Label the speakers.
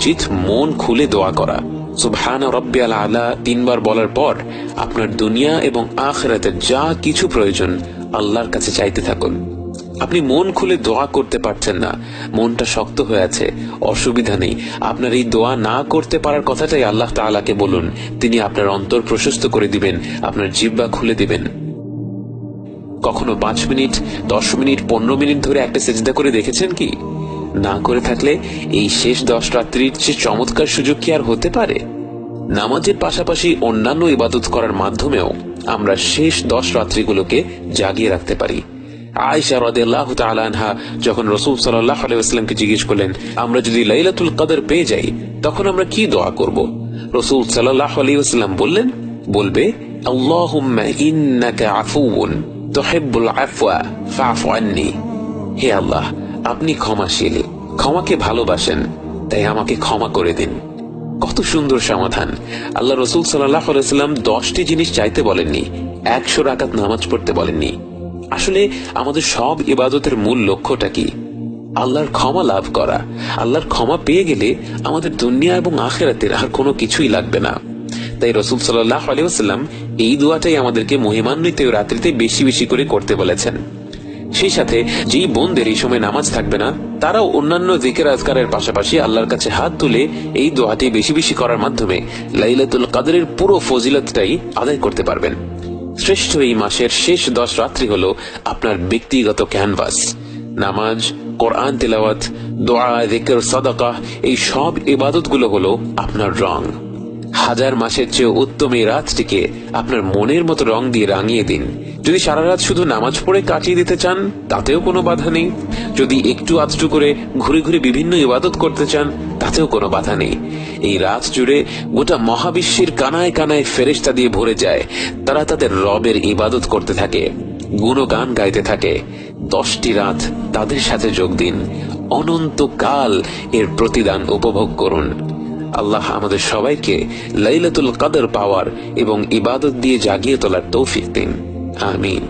Speaker 1: উচিত মন খুলে দোয়া করা। সুবহান রাব্বিয়াল আলা 3 বার বলার পর আপনার দুনিয়া এবং আখিরাতের যা কিছু প্রয়োজন আল্লাহর কাছে চাইতে থাকুন। আপনি মন খুলে দোয়া করতে পারছেন না, মনটা শক্ত হয়ে আছে, অসুবিধা নেই। আপনার এই দোয়া না করতে পারার কথাটাই আল্লাহ তাআলাকে বলুন, তিনি আপনার অন্তর প্রশস্ত করে দিবেন, আপনার জিহ্বা খুলে দিবেন। কখনো 5 মিনিট, 10 মিনিট, 15 মিনিট ধরে একটা সিজদা করে দেখেছেন কি? না করে থাকলে এই শেষ 10 রাত্রির যে চমৎকার সুযোগ কি আর হতে পারে? নামাজের পাশাপাশি অন্যান্য ইবাদত করার মাধ্যমেও আমরা শেষ 10 রাত্রিগুলোকে জাগিয়ে রাখতে পারি। আয়েশা রাদিয়াল্লাহু তাআলা আনহা যখন রাসূল সাল্লাল্লাহু আলাইহি ওয়াসাল্লামকে জিজ্ঞেস করলেন, আমরা যদি লাইলাতুল কদর পেয়ে যাই তখন আমরা কি দোয়া করব? রাসূল সাল্লাল্লাহু আলাইহি ওয়াসাল্লাম বললেন, বলবে আল্লাহুম্মা ইন্নাকা আফুউন তুহিব্বুল আফওয়া ফা'ফু আন্নি। হে আল্লাহ, আপনি ক্ষমাশীল, ক্ষমাকে ভালোবাসেন, তাই আমাকে ক্ষমা করে দিন। কত সুন্দর সমাধান! আল্লাহ রাসূল সাল্লাল্লাহু আলাইহি ওয়াসাল্লাম 10টি জিনিস চাইতে বলেননি, 100 রাকাত নামাজ পড়তে বলেননি। আসলে আমাদের সব ইবাদতের মূল লক্ষ্যটা কি? আল্লাহর ক্ষমা লাভ করা। আল্লাহর ক্ষমা পেয়ে গেলে আমাদের দুনিয়া এবং আখিরাতের আর কোনো কিছুই লাগবে না। তাই রাসূল সাল্লাল্লাহু আলাইহি ওয়াসাল্লাম এই দোয়াটাই আমাদেরকে মহিমান্বিত রাত্রিতে বেশি বেশি করে করতে বলেছেন। সেই সাথে যেই বোনদের এই সময় নামাজ থাকবে না, তারাও অন্যান্য জিকির আজকারের পাশাপাশি আল্লাহর কাছে হাত তুলে এই দোয়াটি বেশি বেশি করার মাধ্যমে লাইলাতুল কদরের পুরো ফজিলতটাই আদায় করতে পারবেন। শ্রেষ্ঠ এই মাসের শেষ 10 রাত্রি হলো আপনার ব্যক্তিগত ক্যানভাস। নামাজ, কোরআন তেলাওয়াত, দোয়া, জিকির, সাদাকা, এই সব ইবাদতগুলো হলো আপনার রং। 1000 মাসের চেয়ে উত্তম এই রাতটিকে আপনার মনের মতো রং দিয়ে রাঙিয়ে দিন। যদি সারা রাত শুধু নামাজ পড়ে কাটিয়ে দিতে চান, তাতেও কোনো বাধা নেই। যদি একটু আধটু করে ঘুরে ঘুরে বিভিন্ন ইবাদত করতে চান, তাতেও কোনো বাধা নেই। এই রাত জুড়ে গোটা মহাবিশ্বের কানায় কানায় ফেরেশতা দিয়ে ভরে যায়। তারা তাদের রবের ইবাদত করতে থাকে, গুণগান গাইতে থাকে। 10টি রাত তাদের সাথে যোগ দিন, অনন্তকাল এর প্রতিদান উপভোগ করুন। আল্লাহ আমাদের সবাইকে লাইলাতুল কদর পাওয়ার এবং ইবাদত দিয়ে জাগিয়ে তোলার তৌফিক দিন। আমিন।